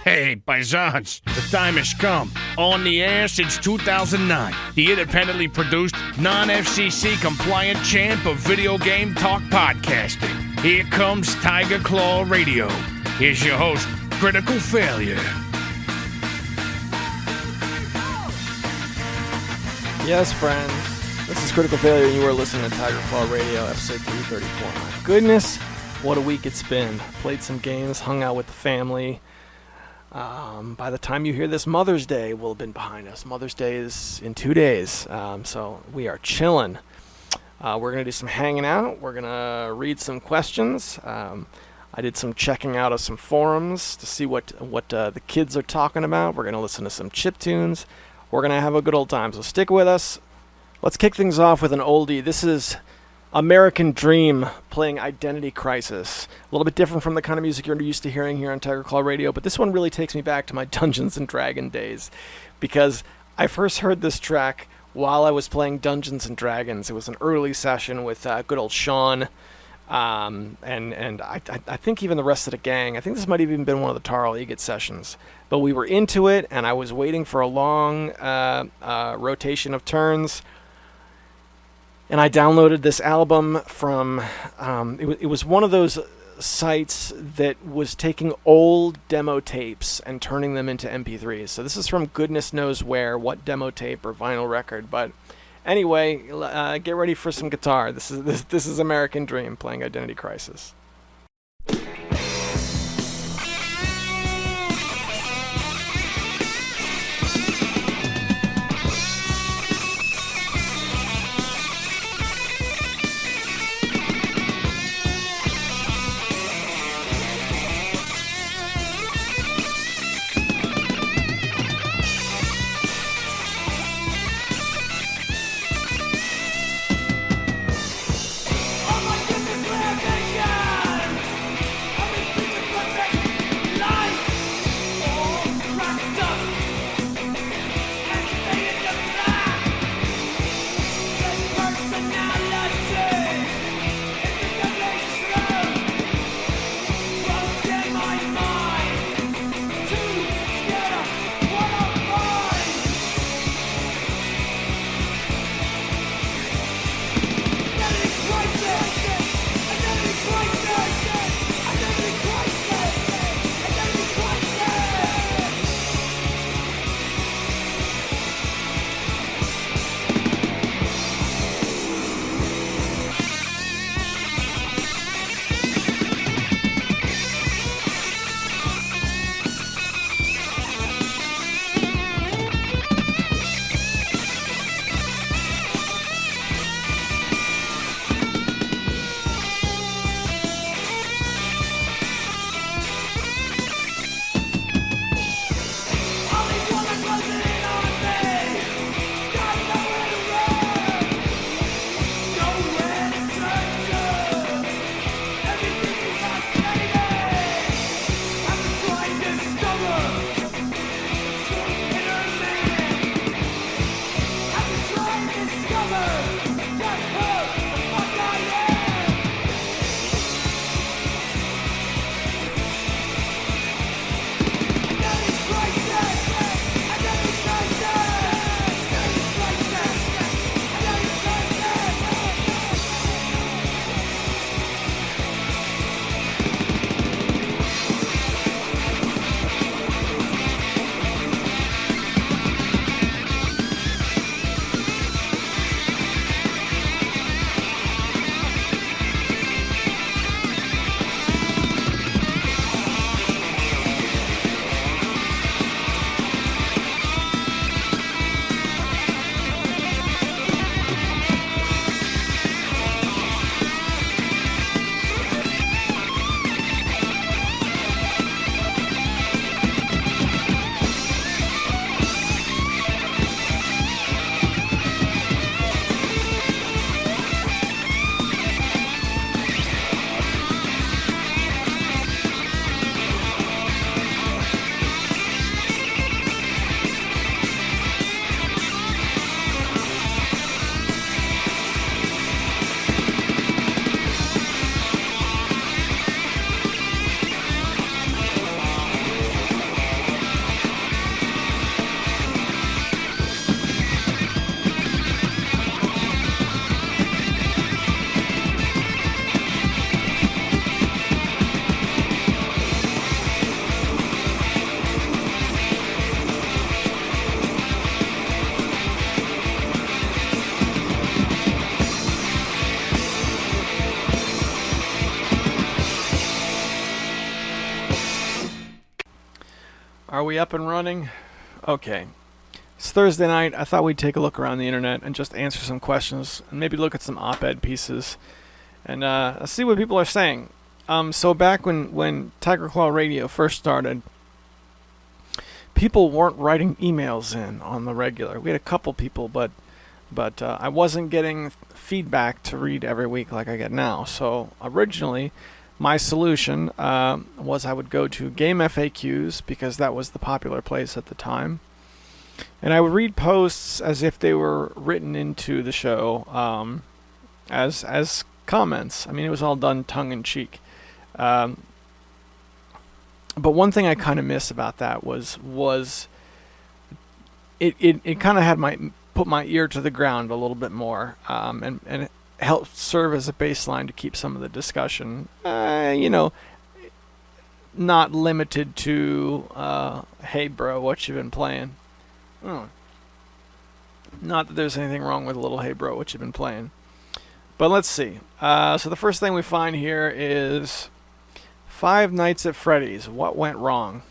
Hey, paisans, the time has come. On the air since 2009, the independently produced, non-FCC compliant champ of video game talk podcasting. Here comes Tiger Claw Radio. Here's your host, Critical Failure. Yes, friends. This is Critical Failure, and you are listening to Tiger Claw Radio, episode 334. My goodness, what a week it's been. Played some games, hung out with the family. By the time you hear this, Mother's Day will have been behind us. Mother's Day is in 2 days, so we are chilling. We're going to do some hanging out. We're going to read some questions. I did some checking out of some forums to see what the kids are talking about. We're going to listen to some chiptunes. We're going to have a good old time, so stick with us. Let's kick things off with an oldie. This is American Dream playing Identity Crisis. A little bit different from the kind of music you're used to hearing here on Tiger Claw Radio, but this one really takes me back to my Dungeons & Dragons days, because I first heard this track while I was playing Dungeons & Dragons. It was an early session with good old Sean, and I think even the rest of the gang. I think this might have even been one of the Tarl Egget sessions. But we were into it, and I was waiting for a long rotation of turns. And I downloaded this album from, it was one of those sites that was taking old demo tapes and turning them into MP3s. So this is from goodness knows where, what demo tape or vinyl record. But anyway, get ready for some guitar. This is American Dream playing Identity Crisis. Oh my goodness, Are we up and running? Okay. It's Thursday night. I thought we'd take a look around the internet and just answer some questions and maybe look at some op-ed pieces and see what people are saying. So back when Tiger Claw Radio first started, people weren't writing emails in on the regular. We had a couple people, but I wasn't getting feedback to read every week like I get now. So originally, my solution was I would go to Game FAQs because that was the popular place at the time. And I would read posts as if they were written into the show as comments. I mean, it was all done tongue-in-cheek. But one thing I kind of miss about that was it kind of had put my ear to the ground a little bit more and it helped serve as a baseline to keep some of the discussion, not limited to, hey bro, what you been playing? Not that there's anything wrong with a little hey bro, what you been playing. But let's see. So the first thing we find here is Five Nights at Freddy's. What went wrong?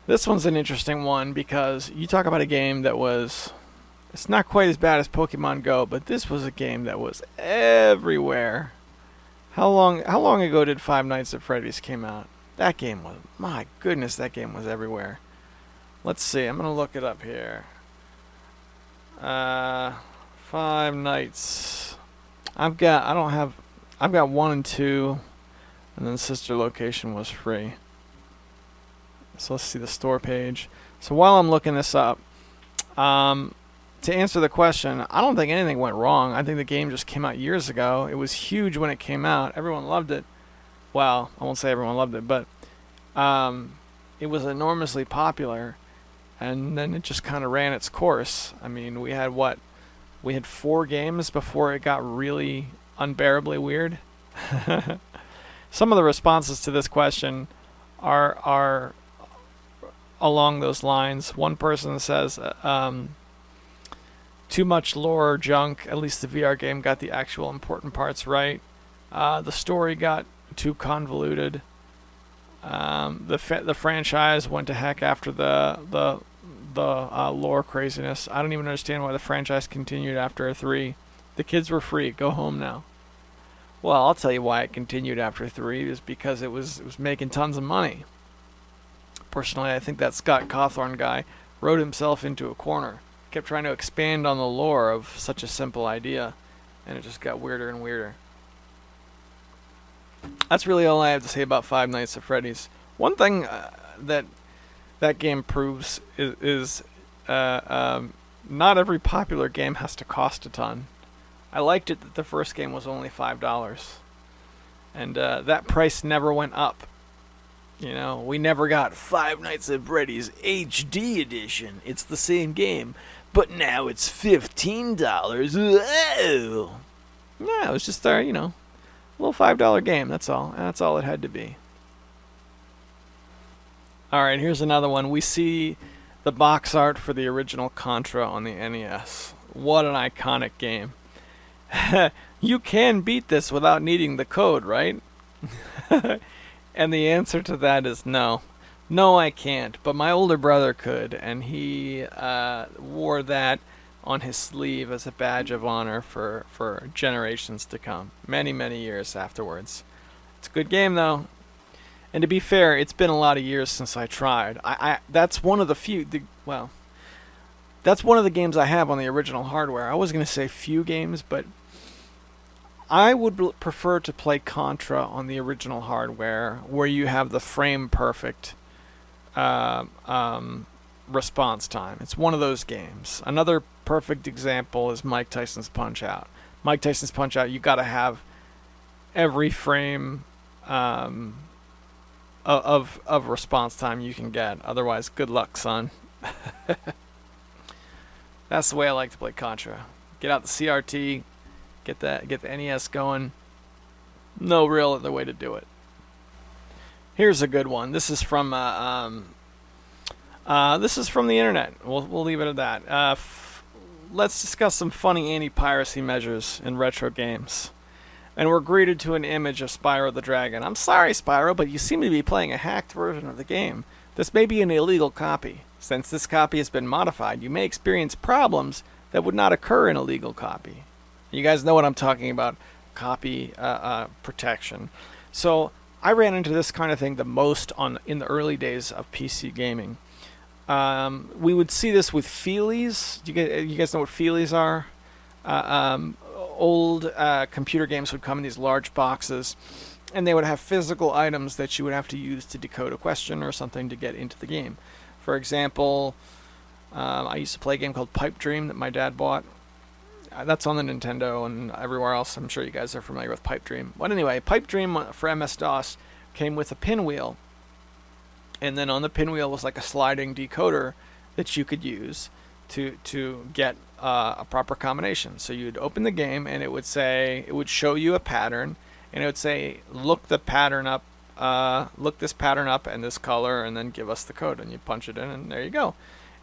This one's an interesting one because you talk about a game that was... It's not quite as bad as Pokemon Go, but this was a game that was everywhere. How long ago did Five Nights at Freddy's came out? That game was... My goodness, that game was everywhere. Let's see. I'm going to look it up here. Five Nights. I've got 1 and 2, and then Sister Location was free. So let's see the store page. So while I'm looking this up, to answer the question, I don't think anything went wrong. I think the game just came out years ago. It was huge when it came out. Everyone loved it. Well, I won't say everyone loved it, but it was enormously popular, and then it just kind of ran its course. I mean, we had 4 games before it got really unbearably weird. Some of the responses to this question are along those lines. One person says, too much lore or junk. At least the VR game got the actual important parts right. The story got too convoluted. The franchise went to heck after the lore craziness. I don't even understand why the franchise continued after 3. The kids were free. Go home now. Well, I'll tell you why it continued after 3 is because it was making tons of money. Personally, I think that Scott Cawthorn guy wrote himself into a corner. Kept trying to expand on the lore of such a simple idea, and it just got weirder and weirder. That's really all I have to say about Five Nights at Freddy's. One thing that game proves is not every popular game has to cost a ton. I liked it that the first game was only $5, and that price never went up. You know, we never got Five Nights at Freddy's HD edition. It's the same game, but now it's $15. Whoa! Yeah, it was just a little $5 game. That's all. That's all it had to be. All right, here's another one. We see the box art for the original Contra on the NES. What an iconic game. You can beat this without needing the code, right? And the answer to that is no. No, I can't. But my older brother could, and he wore that on his sleeve as a badge of honor for generations to come. Many, many years afterwards. It's a good game, though. And to be fair, it's been a lot of years since I tried. That's one of the that's one of the games I have on the original hardware. I was going to say few games, but I would prefer to play Contra on the original hardware, where you have the frame-perfect response time. It's one of those games. Another perfect example is Mike Tyson's Punch-Out. Mike Tyson's Punch-Out, you got to have every frame of response time you can get. Otherwise, good luck, son. That's the way I like to play Contra. Get out the CRT. Get the NES going. No real other way to do it. Here's a good one. This is from the internet. We'll leave it at that. Let's discuss some funny anti-piracy measures in retro games. and we're greeted to an image of Spyro the Dragon. I'm sorry, Spyro, but you seem to be playing a hacked version of the game. This may be an illegal copy. Since this copy has been modified, you may experience problems that would not occur in a legal copy. You guys know what I'm talking about, copy protection. So I ran into this kind of thing the most in the early days of PC gaming. We would see this with feelies. You guys know what feelies are? Old computer games would come in these large boxes, and they would have physical items that you would have to use to decode a question or something to get into the game. For example, I used to play a game called Pipe Dream that my dad bought. That's on the Nintendo and everywhere else. I'm sure you guys are familiar with Pipe Dream. But anyway, Pipe Dream for MS-DOS came with a pinwheel. And then on the pinwheel was like a sliding decoder that you could use to get a proper combination. So you'd open the game and it would show you a pattern, and it would say, look this pattern up and this color, and then give us the code. And you punch it in, and there you go.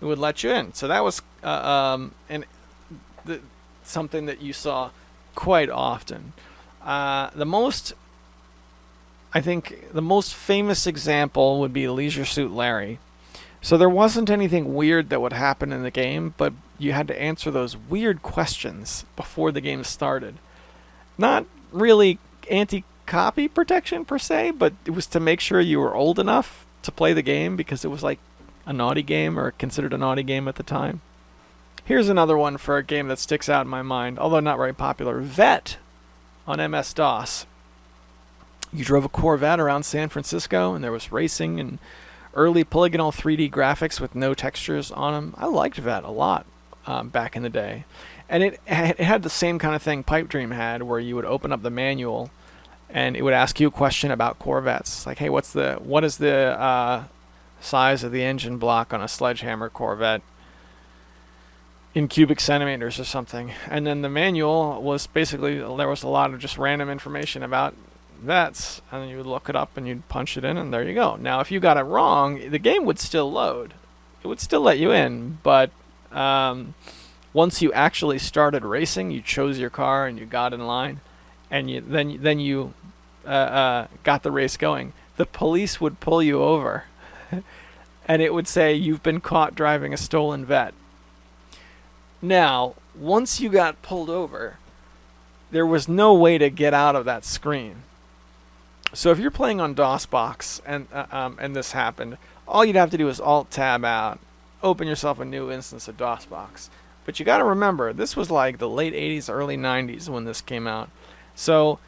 It would let you in. So that was something that you saw quite often. The most famous example would be Leisure Suit Larry. So there wasn't anything weird that would happen in the game, but you had to answer those weird questions before the game started. Not really anti-copy protection per se, but it was to make sure you were old enough to play the game, because it was like a naughty game, or considered a naughty game at the time. Here's another one for a game that sticks out in my mind, although not very popular. Vet on MS-DOS. You drove a Corvette around San Francisco, and there was racing and early polygonal 3D graphics with no textures on them. I liked Vet a lot back in the day. And it had the same kind of thing Pipe Dream had, where you would open up the manual and it would ask you a question about Corvettes. Like, hey, what is the size of the engine block on a Sledgehammer Corvette in cubic centimeters or something? And then the manual was basically, there was a lot of just random information about vets, and you would look it up and you'd punch it in, and there you go. Now, if you got it wrong, the game would still load. It would still let you in, but once you actually started racing, you chose your car and you got in line, and then you got the race going, the police would pull you over and it would say, you've been caught driving a stolen vet. Now, once you got pulled over, there was no way to get out of that screen. So if you're playing on DOSBox and this happened, all you'd have to do is Alt-Tab out, open yourself a new instance of DOSBox. But you got to remember, this was like the late 80s, early 90s when this came out. So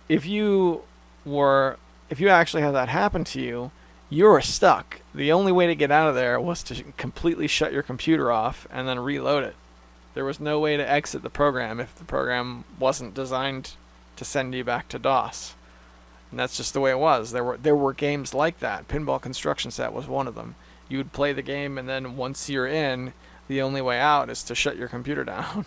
if you actually had that happen to you, you were stuck. The only way to get out of there was to completely shut your computer off and then reload it. There was no way to exit the program if the program wasn't designed to send you back to DOS. And that's just the way it was. There were games like that. Pinball Construction Set was one of them. You would play the game, and then once you're in, the only way out is to shut your computer down.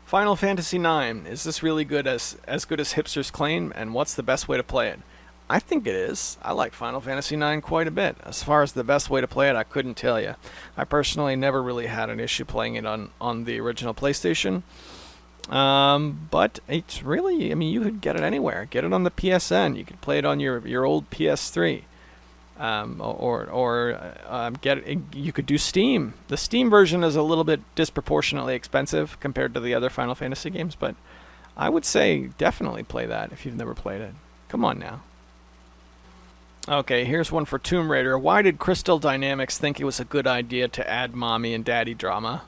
Final Fantasy IX. Is this really good as good as hipsters claim, and what's the best way to play it? I think it is. I like Final Fantasy IX quite a bit. As far as the best way to play it, I couldn't tell you. I personally never really had an issue playing it on the original PlayStation. But it's really, I mean, you could get it anywhere. Get it on the PSN. You could play it on your old PS3. Get it. You could do Steam. The Steam version is a little bit disproportionately expensive compared to the other Final Fantasy games, but I would say definitely play that if you've never played it. Come on now. Okay, here's one for Tomb Raider. Why did Crystal Dynamics think it was a good idea to add mommy and daddy drama?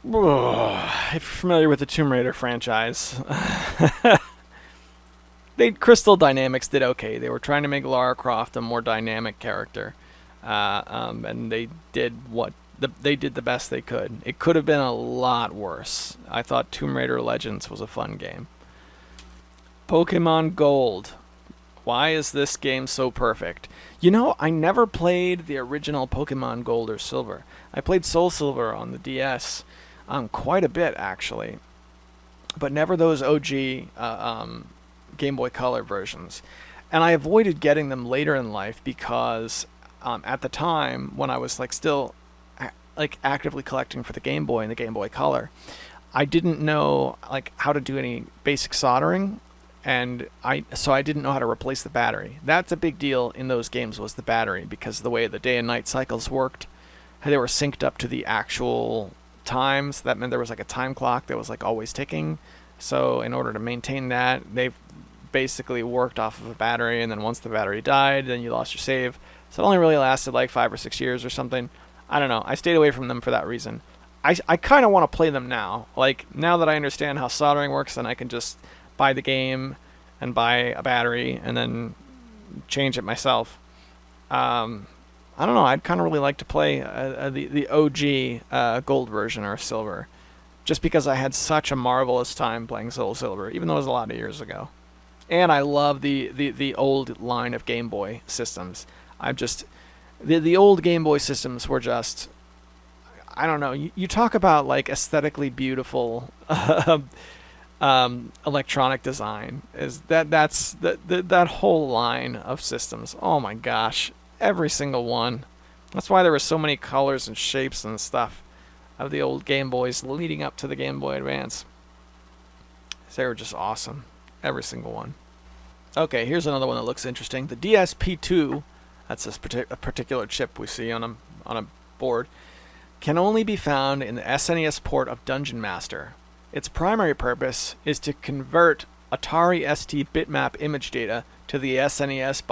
If you're familiar with the Tomb Raider franchise, Crystal Dynamics did okay. They were trying to make Lara Croft a more dynamic character, and they did the best they could. It could have been a lot worse. I thought Tomb Raider Legends was a fun game. Pokemon Gold. Why is this game so perfect? You know, I never played the original Pokemon Gold or Silver. I played Soul Silver on the DS quite a bit, actually, but never those OG Game Boy Color versions. And I avoided getting them later in life because at the time when I was still actively collecting for the Game Boy and the Game Boy Color, I didn't know like how to do any basic soldering, and so I didn't know how to replace the battery. That's a big deal in those games, was the battery, because of the way the day and night cycles worked. They were synced up to the actual times. That meant there was like a time clock that was like always ticking. So in order to maintain that, they've basically worked off of a battery, and then once the battery died, then you lost your save. So it only really lasted like 5 or 6 years or something. I don't know. I stayed away from them for that reason. I kind of want to play them now. Like, now that I understand how soldering works, then I can just buy the game and buy a battery and then change it myself. I don't know. I'd kind of really like to play the OG gold version or silver, just because I had such a marvelous time playing Soul Silver, even though it was a lot of years ago. And I love the old line of Game Boy systems. The old Game Boy systems were just, I don't know. You talk about like aesthetically beautiful electronic design. That's that whole line of systems. Oh my gosh, every single one. That's why there were so many colors and shapes and stuff of the old Game Boys leading up to the Game Boy Advance. They were just awesome, every single one. Okay, here's another one that looks interesting. The DSP2, that's a particular chip we see on a board, can only be found in the SNES port of Dungeon Master. Its primary purpose is to convert Atari ST bitmap image data to the SNES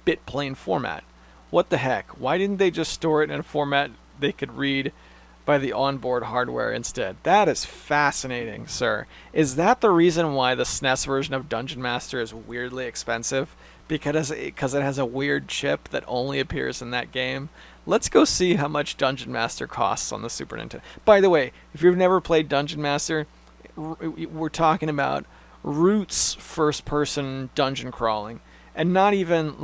bitplane format. What the heck? Why didn't they just store it in a format they could read by the onboard hardware instead? That is fascinating, sir. Is that the reason why the SNES version of Dungeon Master is weirdly expensive? Because it has a weird chip that only appears in that game? Let's go see how much Dungeon Master costs on the Super Nintendo. By the way, if you've never played Dungeon Master, we're talking about roots first-person dungeon crawling, and not even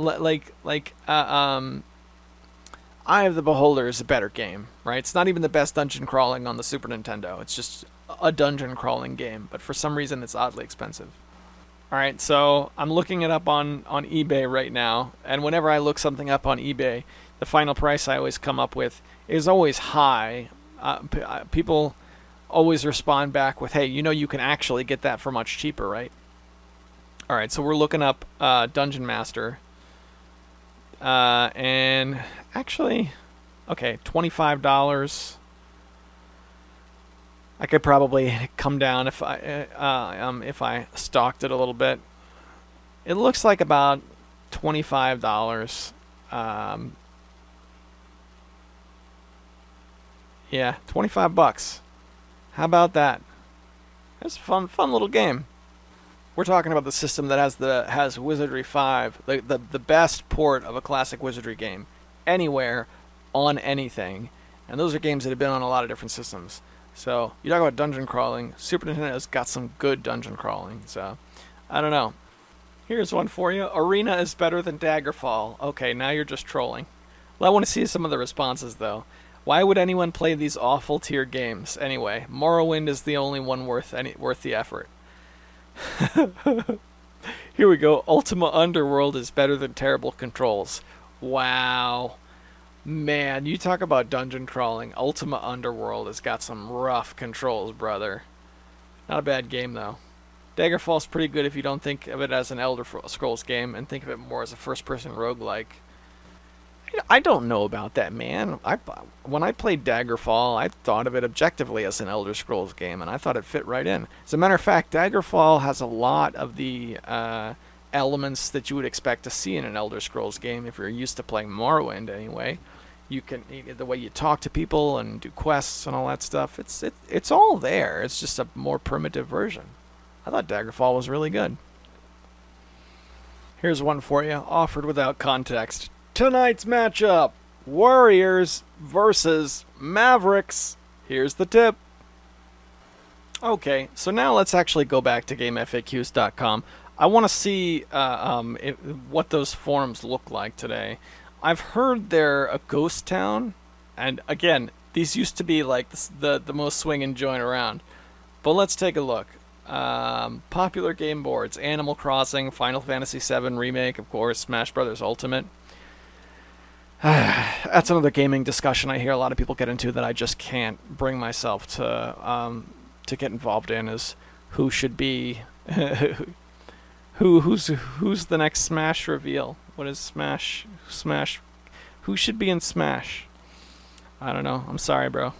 Eye of the Beholder is a better game, right? It's not even the best dungeon crawling on the Super Nintendo. It's just a dungeon crawling game, but for some reason it's oddly expensive. All right, so I'm looking it up on eBay right now, and whenever I look something up on eBay, the final price I always come up with is always high. People always respond back with, hey, you can actually get that for much cheaper, right? All right, so we're looking up Dungeon Master. And actually, okay, $25. I could probably come down if I stalked it a little bit. It looks like about $25. Yeah, $25. How about that? It's a fun little game. We're talking about the system that has Wizardry 5, the best port of a classic Wizardry game anywhere on anything. And those are games that have been on a lot of different systems. So, you talk about dungeon crawling, Super Nintendo's got some good dungeon crawling. So, I don't know. Here's one for you. Arena is better than Daggerfall. Okay, now you're just trolling. Well, I want to see some of the responses, though. Why would anyone play these awful tier games anyway? Morrowind is the only one worth the effort. Here we go. Ultima Underworld is better than Terrible Controls. Wow. Man, you talk about dungeon crawling. Ultima Underworld has got some rough controls, brother. Not a bad game, though. Daggerfall's pretty good if you don't think of it as an Elder Scrolls game and think of it more as a first-person roguelike. I don't know about that, man. When I played Daggerfall, I thought of it objectively as an Elder Scrolls game, and I thought it fit right in. As a matter of fact, Daggerfall has a lot of the elements that you would expect to see in an Elder Scrolls game if you're used to playing Morrowind anyway. The way you talk to people and do quests and all that stuff, it's all there. It's just a more primitive version. I thought Daggerfall was really good. Here's one for you, offered without context. Tonight's matchup, Warriors versus Mavericks. Here's the tip. Okay, so now let's actually go back to GameFAQs.com. I want to see what those forums look like today. I've heard they're a ghost town, and again, these used to be like the most swinging joint around. But let's take a look. Popular game boards, Animal Crossing, Final Fantasy VII Remake, of course, Smash Bros. Ultimate. That's another gaming discussion I hear a lot of people get into that I just can't bring myself to to get involved in is who should be who's the next Smash reveal. What is Smash? Who should be in Smash? I don't know. I'm sorry, bro.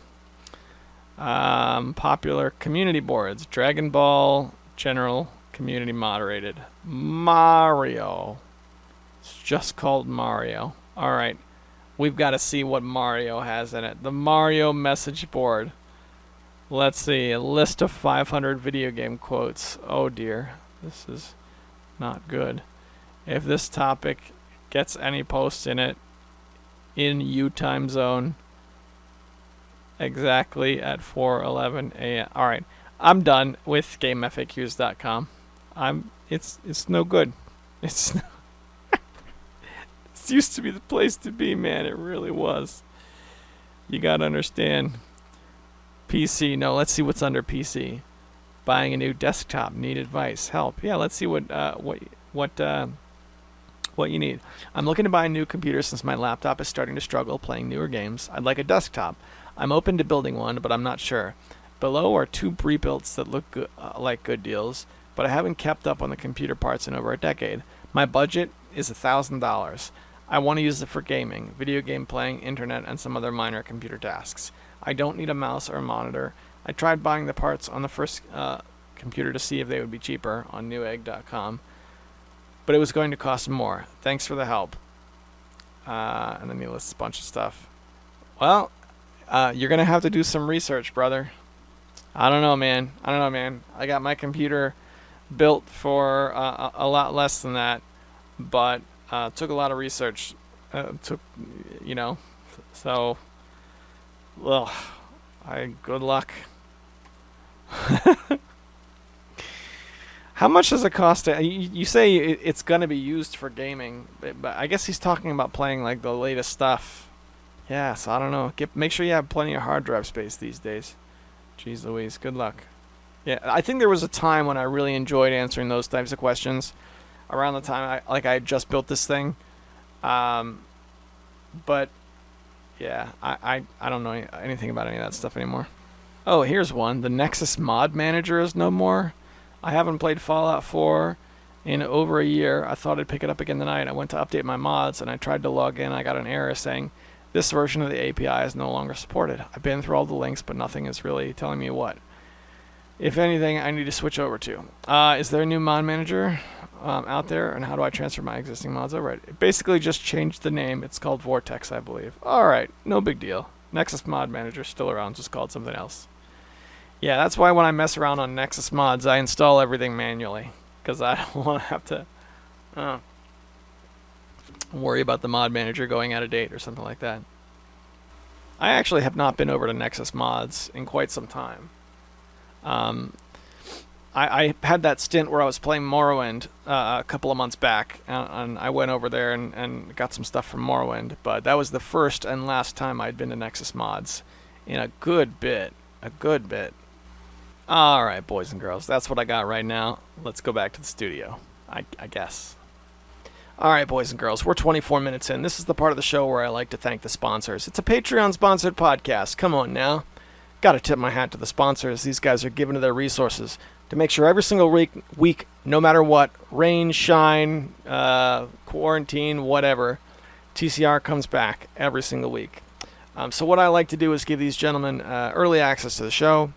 Popular community boards. Dragon Ball General Community Moderated. Mario. It's just called Mario. Alright. We've got to see what Mario has in it. The Mario message board. Let's see. A list of 500 video game quotes. Oh dear. This is not good. If this topic gets any posts in it in U time zone exactly at 4:11 a.m. Alright. I'm done with GameFAQs.com. It's no good. It's This used to be the place to be, man. It really was. You gotta understand. PC. No, let's see what's under PC. Buying a new desktop. Need advice. Help. Yeah, let's see what you need. I'm looking to buy a new computer since my laptop is starting to struggle playing newer games. I'd like a desktop. I'm open to building one, but I'm not sure. Below are 2 pre-builts that look good, like good deals, but I haven't kept up on the computer parts in over a decade. My budget is $1,000. I want to use it for gaming, video game playing, internet, and some other minor computer tasks. I don't need a mouse or a monitor. I tried buying the parts on the first computer to see if they would be cheaper on newegg.com, but it was going to cost more. Thanks for the help. And then he lists a bunch of stuff. Well, you're going to have to do some research, brother. I don't know, man. I got my computer built for a lot less than that, but took a lot of research. So, well, good luck. How much does it cost? You say it's going to be used for gaming, but I guess he's talking about playing like the latest stuff. Yeah, so I don't know. Make sure you have plenty of hard drive space these days. Jeez Louise, good luck. Yeah, I think there was a time when I really enjoyed answering those types of questions. Around the time I had just built this thing. But yeah, I don't know anything about any of that stuff anymore. Oh, here's one. The Nexus Mod Manager is no more. I haven't played Fallout 4 in over a year. I thought I'd pick it up again tonight. I went to update my mods and I tried to log in. I got an error saying this version of the API is no longer supported. I've been through all the links, but nothing is really telling me what, if anything, I need to switch over to. Is there a new mod manager out there, and how do I transfer my existing mods over? It basically just changed the name. It's called Vortex, I believe. Alright, no big deal. Nexus Mod Manager still around, just called something else. Yeah, that's why when I mess around on Nexus Mods, I install everything manually, because I don't want to have to worry about the mod manager going out of date or something like that. I actually have not been over to Nexus Mods in quite some time. I had that stint where I was playing Morrowind a couple of months back, and I went over there and got some stuff from Morrowind, but that was the first and last time I'd been to Nexus Mods in a good bit. Alright, boys and girls, that's what I got right now. Let's go back to the studio, I guess. Alright, boys and girls, we're 24 minutes in. This is the part of the show where I like to thank the sponsors. It's a Patreon-sponsored podcast. Come on now. Gotta tip my hat to the sponsors. These guys are giving to their resources to make sure every single week, no matter what, rain, shine, quarantine, whatever, TCR comes back every single week. So what I like to do is give these gentlemen early access to the show,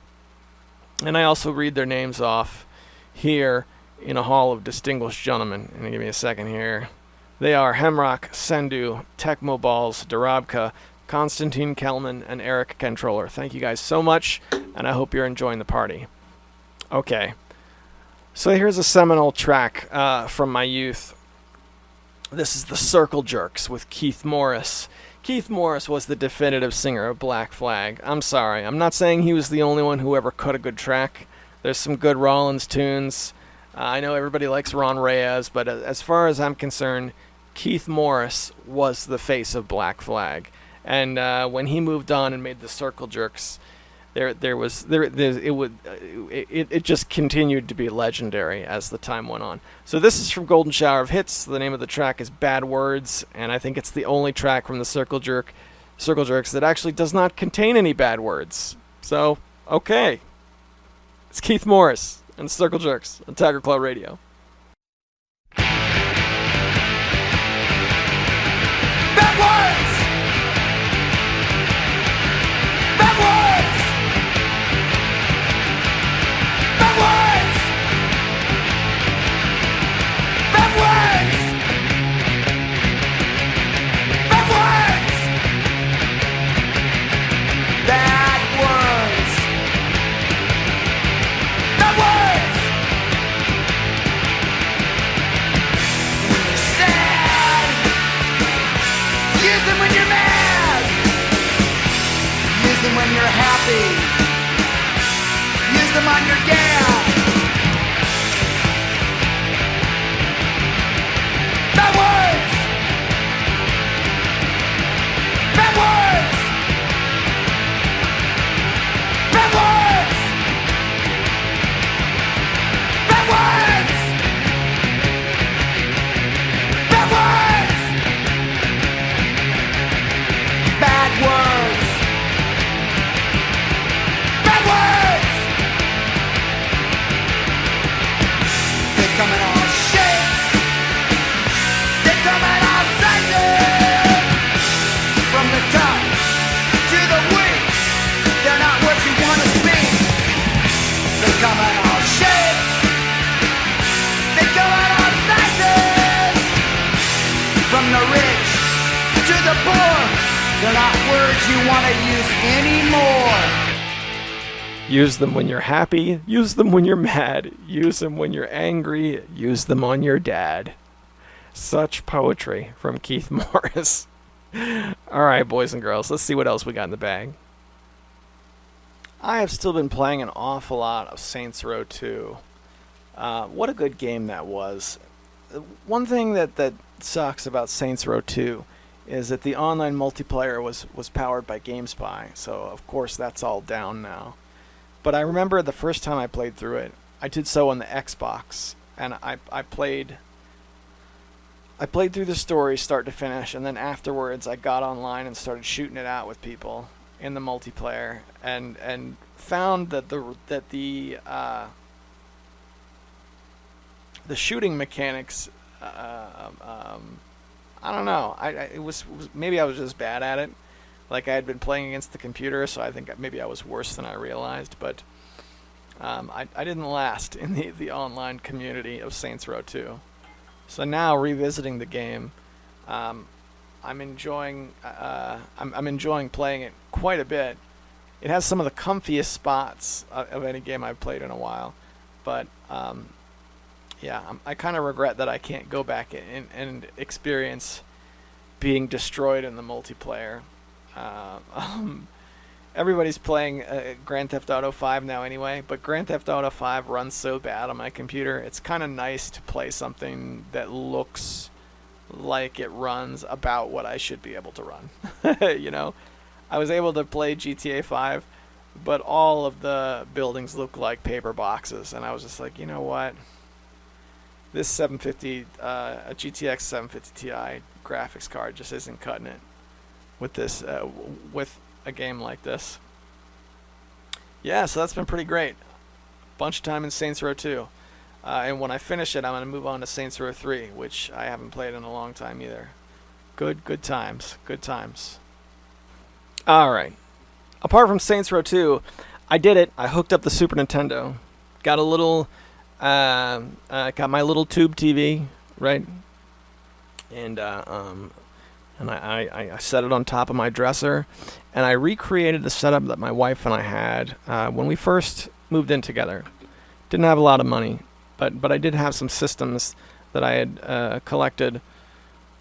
and I also read their names off here in a hall of distinguished gentlemen. And give me a second here. They are Hemrock, Sendu, Tecmo Balls, Darabka, Konstantin Kelman, and Eric Controller. Thank you guys so much, and I hope you're enjoying the party. Okay, so here's a seminal track from my youth. This is the Circle Jerks with Keith Morris. Keith Morris was the definitive singer of Black Flag. I'm sorry, I'm not saying he was the only one who ever cut a good track. There's some good Rollins tunes. I know everybody likes Ron Reyes, but as far as I'm concerned, Keith Morris was the face of Black Flag. And when he moved on and made the Circle Jerks, it just continued to be legendary as the time went on. So this is from Golden Shower of Hits. The name of the track is Bad Words, and I think it's the only track from the Circle Jerks that actually does not contain any bad words. So, okay. It's Keith Morris and Circle Jerks on Tiger Claw Radio. Backwards! Backwards! Backwards! Backwards! Backwards! Backwards! Backwards! When you're sad, use them when you're mad. Use them when you're happy. Use them on your dad. Backwards! Backwards! Backwards! Backwards! Backwards! Bad words! Bad words! They come in all shapes. They come in all sizes. From the top to the weak, they're not what you want to speak. They come in all shapes. They come in all sizes. From the rich to the poor, they're not words you want to use anymore. Use them when you're happy. Use them when you're mad. Use them when you're angry. Use them on your dad. Such poetry from Keith Morris. All right, boys and girls, let's see what else we got in the bag. I have still been playing an awful lot of Saints Row 2. What a good game that was. One thing that sucks about Saints Row 2 is that the online multiplayer was powered by GameSpy, so of course that's all down now. But I remember the first time I played through it, I did so on the Xbox, and I played through the story start to finish, and then afterwards I got online and started shooting it out with people in the multiplayer, and found that the shooting mechanics, I don't know. It was maybe I was just bad at it. Like I had been playing against the computer, so I think maybe I was worse than I realized. But I didn't last in the online community of Saints Row 2. So now revisiting the game, I'm enjoying playing it quite a bit. It has some of the comfiest spots of any game I've played in a while, but yeah, I kind of regret that I can't go back and experience being destroyed in the multiplayer. Everybody's playing Grand Theft Auto 5 now anyway, but Grand Theft Auto 5 runs so bad on my computer, it's kind of nice to play something that looks like it runs about what I should be able to run. You know, I was able to play GTA 5, but all of the buildings look like paper boxes, and I was just like, you know what? This 750, a GTX 750 Ti graphics card just isn't cutting it with this, with a game like this. Yeah, so that's been pretty great. Bunch of time in Saints Row 2. And when I finish it, I'm going to move on to Saints Row 3, which I haven't played in a long time either. Good times. Good times. Alright. Apart from Saints Row 2, I did it. I hooked up the Super Nintendo. Got a little... got my little tube TV, right? And I set it on top of my dresser, and I recreated the setup that my wife and I had when we first moved in together. Didn't have a lot of money, but I did have some systems that I had collected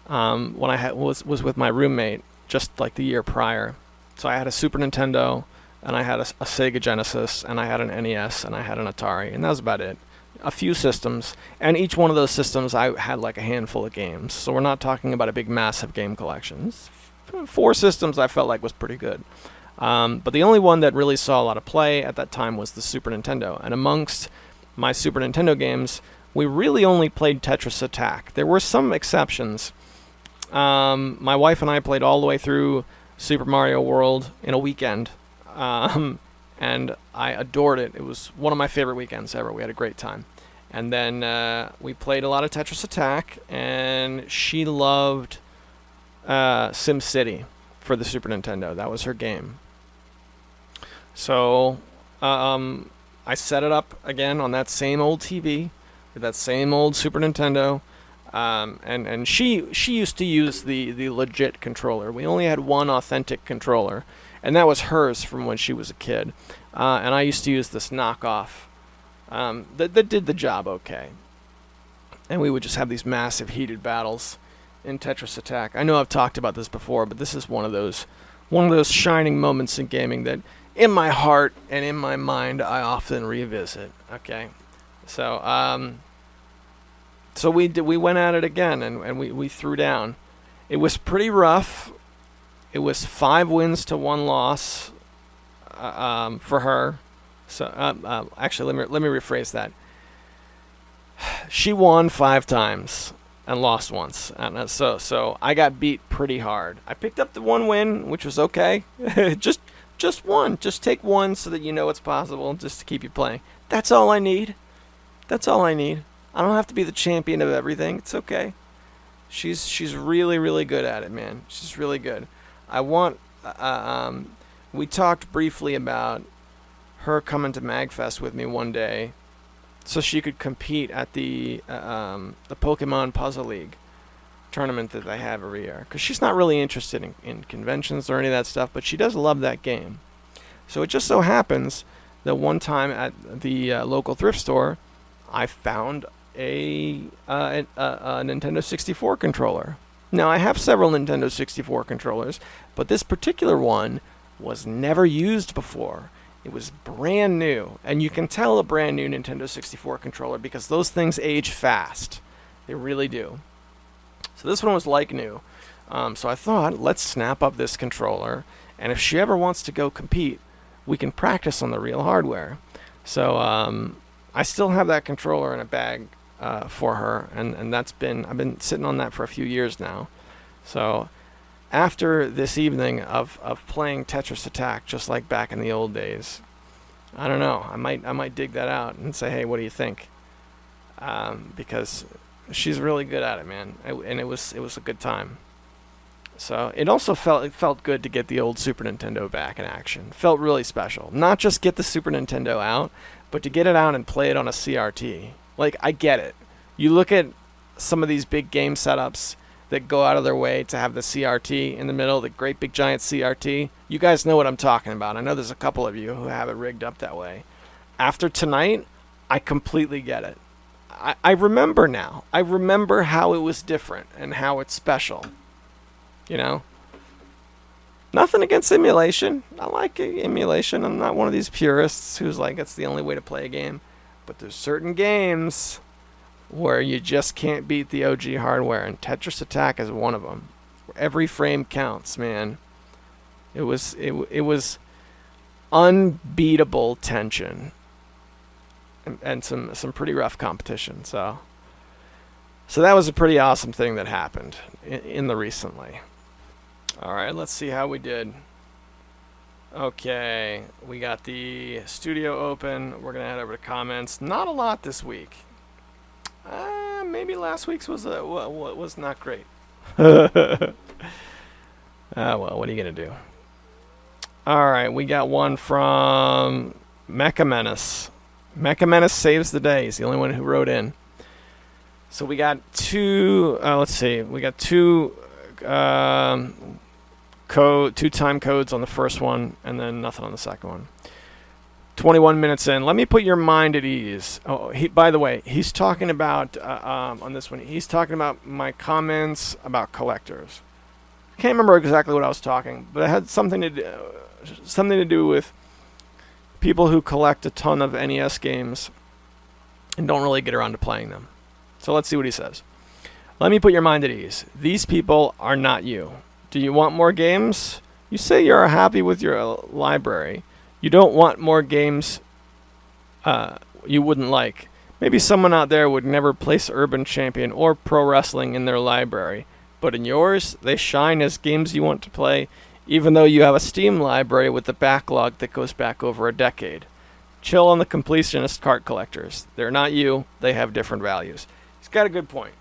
when I was with my roommate just like the year prior. So I had a Super Nintendo, and I had a Sega Genesis, and I had an NES, and I had an Atari, and that was about it. A few systems, and each one of those systems I had like a handful of games. So we're not talking about a big massive game collection. 4 systems I felt like was pretty good. But the only one that really saw a lot of play at that time was the Super Nintendo. And amongst my Super Nintendo games, we really only played Tetris Attack. There were some exceptions. My wife and I played all the way through Super Mario World in a weekend. and I adored it. It was one of my favorite weekends ever. We had a great time. And then we played a lot of Tetris Attack, and she loved SimCity for the Super Nintendo. That was her game. So I set it up again on that same old TV with that same old Super Nintendo. And she used to use the legit controller. We only had one authentic controller, and that was hers from when she was a kid. And I used to use this knockoff that did the job okay. And we would just have these massive heated battles in Tetris Attack. I know I've talked about this before, but this is one of those shining moments in gaming that, in my heart and in my mind, I often revisit. Okay, so we went at it again, and we threw down. It was pretty rough. It was 5 wins to 1 loss for her. So actually, let me rephrase that. She won 5 times and lost once, and so I got beat pretty hard. I picked up the 1 win, which was okay. Just one. Just take one so that you know it's possible, just to keep you playing. That's all I need. That's all I need. I don't have to be the champion of everything. It's okay. She's really, really good at it, man. She's really good. I want. We talked briefly about her coming to MagFest with me one day, so she could compete at the Pokemon Puzzle League tournament that they have every year. Because she's not really interested in conventions or any of that stuff, but she does love that game. So it just so happens that one time at the local thrift store, I found a Nintendo 64 controller. Now, I have several Nintendo 64 controllers, but this particular one was never used before. It was brand new, and you can tell a brand new Nintendo 64 controller because those things age fast. They really do. So this one was like new. So I thought, let's snap up this controller, and if she ever wants to go compete, we can practice on the real hardware. So I still have that controller in a bag for her, and I've been sitting on that for a few years now. So after this evening of playing Tetris Attack, just like back in the old days, I don't know. I might dig that out and say, hey, what do you think? Because she's really good at it, man, and it was a good time. So it also felt good to get the old Super Nintendo back in action. Felt really special. Not just get the Super Nintendo out, but to get it out and play it on a CRT. Like, I get it. You look at some of these big game setups that go out of their way to have the CRT in the middle, the great big giant CRT. You guys know what I'm talking about. I know there's a couple of you who have it rigged up that way. After tonight, I completely get it. I remember now. I remember how it was different and how it's special. You know? Nothing against emulation. I like emulation. I'm not one of these purists who's like, it's the only way to play a game. But there's certain games where you just can't beat the OG hardware, and Tetris Attack is one of them. Every frame counts, man. It was unbeatable tension and some pretty rough competition. So that was a pretty awesome thing that happened in the recently. All right, let's see how we did. Okay, we got the studio open. We're gonna head over to comments. Not a lot this week. Maybe last week's was not great. Well, what are you gonna do? All right, we got one from Mecha Menace. Mecha Menace saves the day. He's the only one who wrote in. So we got two. Let's see. We got two time codes on the first one, and then nothing on the second one. 21 minutes in. Let me put your mind at ease. Oh, by the way, he's talking about on this one. He's talking about my comments about collectors. I can't remember exactly what I was talking, but it had something to do with people who collect a ton of NES games and don't really get around to playing them. So let's see what he says. Let me put your mind at ease. These people are not you. Do you want more games? You say you're happy with your library. You don't want more games you wouldn't like. Maybe someone out there would never place Urban Champion or Pro Wrestling in their library, but in yours, they shine as games you want to play even though you have a Steam library with a backlog that goes back over a decade. Chill on the completionist cart collectors. They're not you. They have different values. He's got a good point.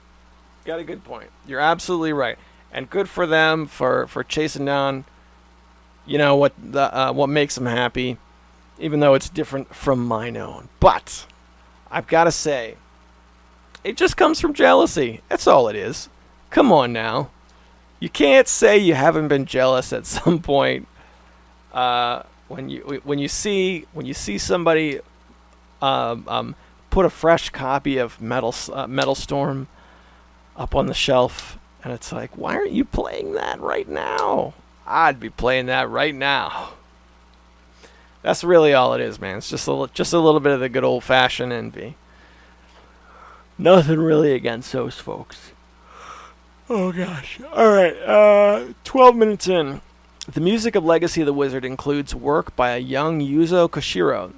You're absolutely right. And good for them for chasing down, what makes them happy, even though it's different from mine own. But I've got to say, it just comes from jealousy. That's all it is. Come on now. You can't say you haven't been jealous at some point. When you see somebody put a fresh copy of Metal Storm up on the shelf, and it's like, why aren't you playing that right now? I'd be playing that right now. That's really all it is, man. It's just a little bit of the good old-fashioned envy. Nothing really against those folks. Oh, gosh. All right, 12 minutes in. The music of Legacy of the Wizard includes work by a young Yuzo Koshiro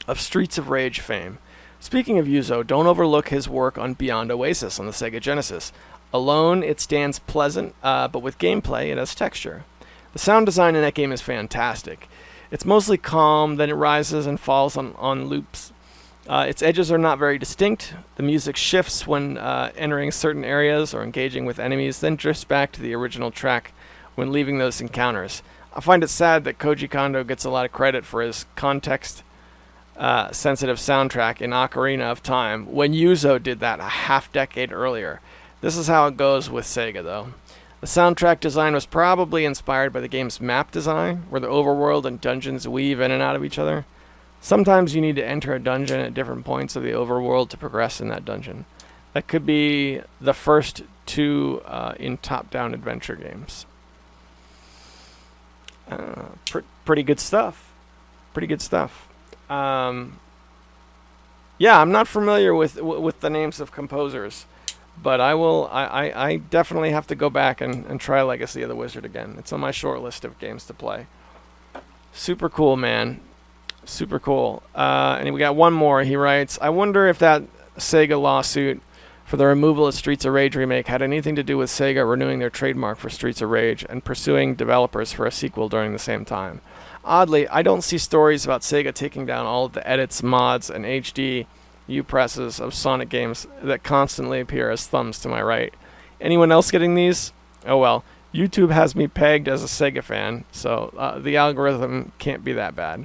of Streets of Rage fame. Speaking of Yuzo, don't overlook his work on Beyond Oasis on the Sega Genesis. Alone, it stands pleasant, but with gameplay, it has texture. The sound design in that game is fantastic. It's mostly calm, then it rises and falls on loops. Its edges are not very distinct. The music shifts when entering certain areas or engaging with enemies, then drifts back to the original track when leaving those encounters. I find it sad that Koji Kondo gets a lot of credit for his context-sensitive soundtrack in Ocarina of Time, when Yuzo did that a half-decade earlier. This is how it goes with Sega, though. The soundtrack design was probably inspired by the game's map design, where the overworld and dungeons weave in and out of each other. Sometimes you need to enter a dungeon at different points of the overworld to progress in that dungeon. That could be the first two in top-down adventure games. Pretty good stuff. Yeah, I'm not familiar with the names of composers, but I definitely have to go back and try Legacy of the Wizard again. It's on my short list of games to play. Super cool, man. Super cool. And we got one more. He writes, I wonder if that Sega lawsuit for the removal of Streets of Rage remake had anything to do with Sega renewing their trademark for Streets of Rage and pursuing developers for a sequel during the same time. Oddly, I don't see stories about Sega taking down all of the edits, mods, and HD U-presses of Sonic games that constantly appear as thumbs to my right. Anyone else getting these? Oh well, YouTube has me pegged as a Sega fan, so the algorithm can't be that bad.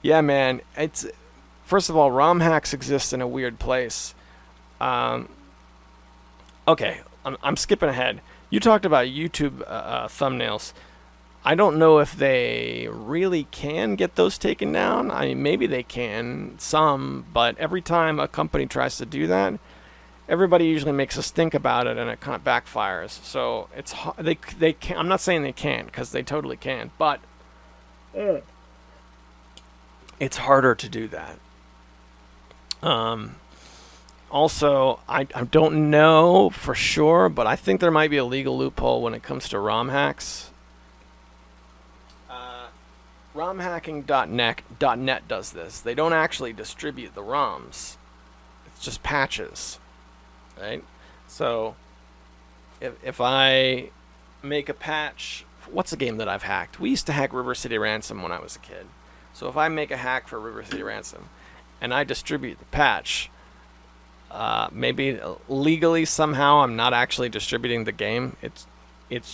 Yeah, man, it's... First of all, ROM hacks exist in a weird place. Okay, I'm skipping ahead. You talked about YouTube thumbnails. I don't know if they really can get those taken down. I mean, maybe they can, some, but every time a company tries to do that, everybody usually makes us think about it, and it kind of backfires. So it's they can. I'm not saying they can't, because they totally can, but it's harder to do that. Also, I don't know for sure, but I think there might be a legal loophole when it comes to ROM hacks. ROMhacking.net does this. They don't actually distribute the ROMs. It's just patches, right? So, if I make a patch... What's a game that I've hacked? We used to hack River City Ransom when I was a kid. So if I make a hack for River City Ransom, and I distribute the patch... maybe legally somehow I'm not actually distributing the game. It's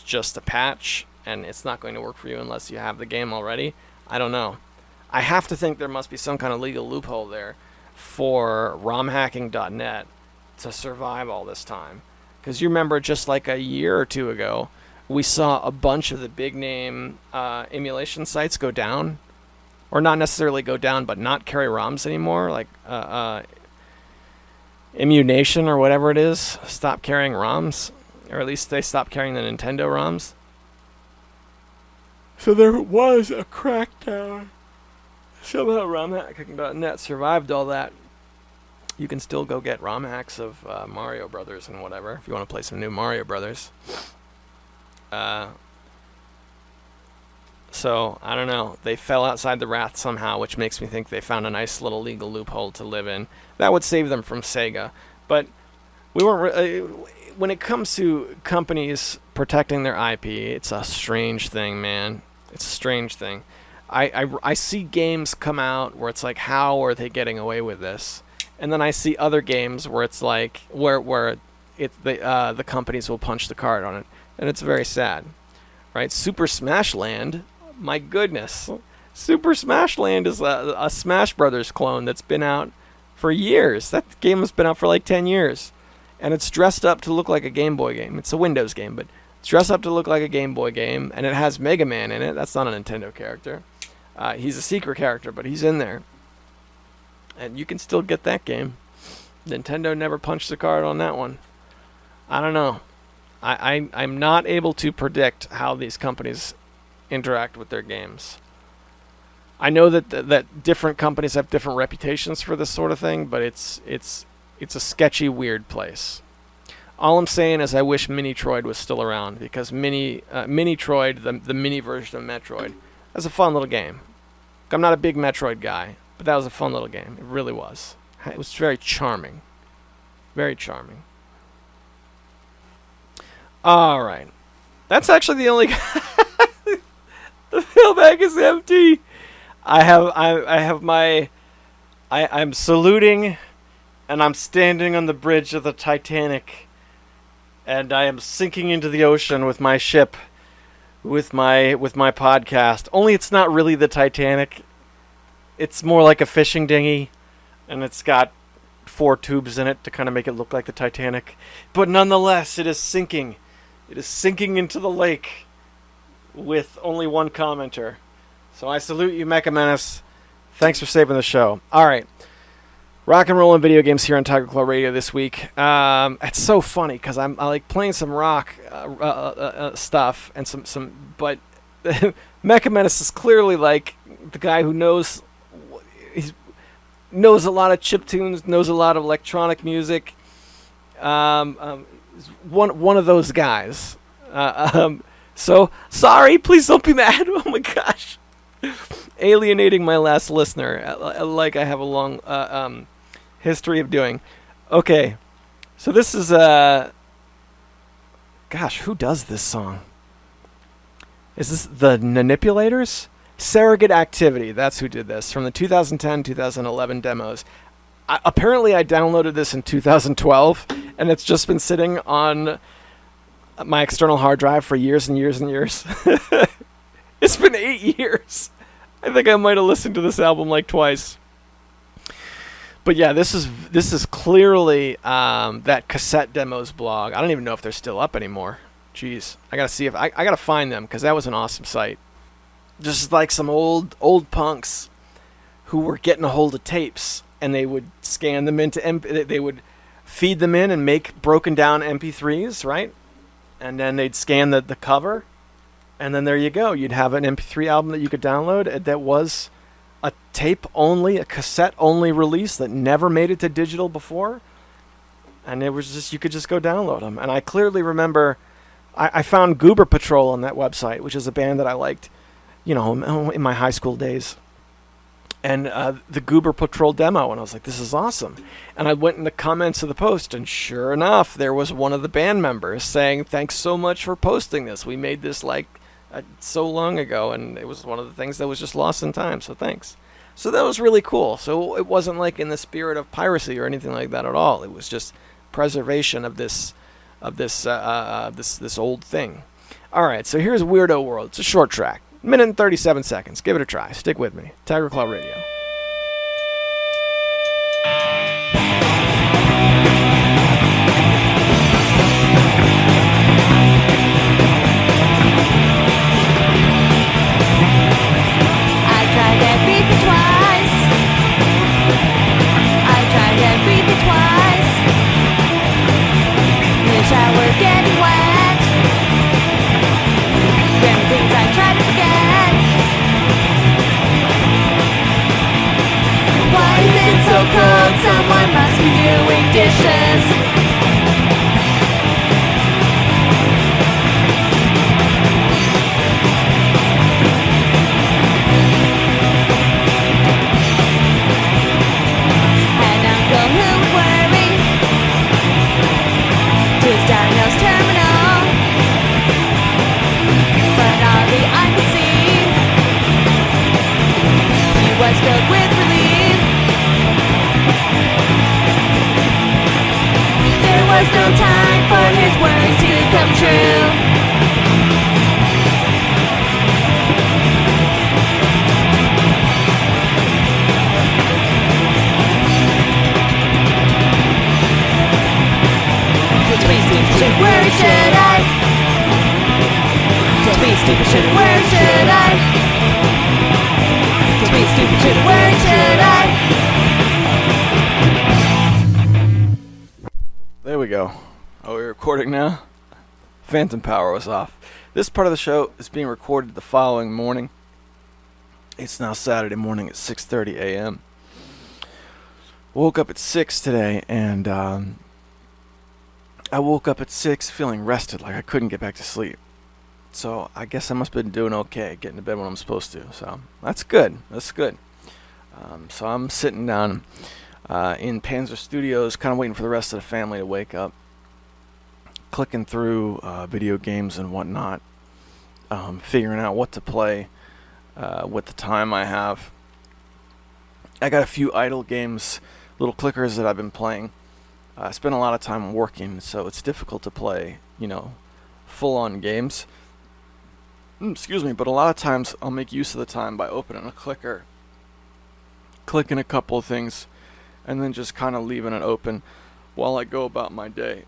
just a patch, and it's not going to work for you unless you have the game already. I don't know. I have to think there must be some kind of legal loophole there for ROMhacking.net to survive all this time. Because you remember just like a year or two ago, we saw a bunch of the big name emulation sites go down. Or not necessarily go down, but not carry ROMs anymore. Like Immunation or whatever it is, stop carrying ROMs, or at least they stopped carrying the Nintendo ROMs. So there was a crackdown. Somehow ROMhacking.net survived all that. You can still go get ROM hacks of Mario Brothers and whatever if you want to play some new Mario Brothers. So, I don't know. They fell outside the wrath somehow, which makes me think they found a nice little legal loophole to live in. That would save them from Sega. But we weren't. When it comes to companies protecting their IP, it's a strange thing, man. It's a strange thing. I see games come out where it's like, how are they getting away with this? And then I see other games where it's like, where the companies will punch the card on it, and it's very sad, right? Super Smash Land, my goodness, Super Smash Land is a Smash Brothers clone that's been out for years. That game has been out for like 10 years. And it's dressed up to look like a Game Boy game. It's a Windows game, but it's dressed up to look like a Game Boy game, and it has Mega Man in it. That's not a Nintendo character. He's a secret character, but he's in there. And you can still get that game. Nintendo never punched the card on that one. I don't know. I'm not able to predict how these companies interact with their games. I know that different companies have different reputations for this sort of thing, but it's a sketchy, weird place. All I'm saying is I wish Mini Troid was still around, because Mini Troid, the mini version of Metroid, that's a fun little game. I'm not a big Metroid guy, but that was a fun little game. It really was. It was very charming. Very charming. All right. That's actually the only... The mailbag is empty. I'm saluting... And I'm standing on the bridge of the Titanic, and I am sinking into the ocean with my ship, with my podcast. Only it's not really the Titanic. It's more like a fishing dinghy, and it's got 4 tubes in it to kind of make it look like the Titanic. But nonetheless, it is sinking. It is sinking into the lake with only one commenter. So I salute you, Mecha Menace. Thanks for saving the show. All right. Rock and roll and video games here on Tiger Claw Radio this week. It's so funny because I like playing some rock stuff and but Mecha Menace is clearly like the guy who knows a lot of chiptunes, knows a lot of electronic music. One of those guys. So sorry, please don't be mad. Oh my gosh, alienating my last listener like I have a long history of doing. Okay, so this is gosh, who does this song? Is this the Manipulators? Surrogate Activity, that's who did this, from the 2010-2011 demos. Apparently I downloaded this in 2012, and it's just been sitting on my external hard drive for years and years and years. It's been 8 years. I think I might have listened to this album like twice. But yeah, this is clearly that Cassette Demos blog. I don't even know if they're still up anymore. Jeez, I gotta see if I gotta find them, because that was an awesome site. Just like some old punks who were getting a hold of tapes, and they would scan them into they would feed them in and make broken down MP3s, right? And then they'd scan the cover, and then there you go. You'd have an MP3 album that you could download that was a tape-only, a cassette-only release that never made it to digital before. And it was just, you could just go download them. And I clearly remember, I found Goober Patrol on that website, which is a band that I liked, you know, in my high school days. And the Goober Patrol demo, and I was like, this is awesome. And I went in the comments of the post, and sure enough, there was one of the band members saying, thanks so much for posting this. We made this like so long ago, and it was one of the things that was just lost in time, so thanks. So that was really cool. So it wasn't like in the spirit of piracy or anything like that at all. It was just preservation of this old thing. All right, so here's Weirdo World. It's a short track. Minute and 37 seconds. Give it a try. Stick with me. Tiger Claw Radio. Shower getting wet. There are things I try to forget. stupid, shouldn't, where should I? To be stupid, shouldn't, where should I? There we go. Are we recording now? Phantom power was off. This part of the show is being recorded the following morning. It's now Saturday morning at 6:30 a.m. Woke up at 6 today, and I woke up at 6 feeling rested, like I couldn't get back to sleep. So I guess I must have been doing okay, getting to bed when I'm supposed to. So that's good. That's good. So I'm sitting down in Panzer Studios, kind of waiting for the rest of the family to wake up, clicking through video games and whatnot, figuring out what to play with the time I have. I got a few idle games, little clickers that I've been playing. I spend a lot of time working, so it's difficult to play, full-on games. Excuse me, but a lot of times I'll make use of the time by opening a clicker, clicking a couple of things, and then just kind of leaving it open while I go about my day.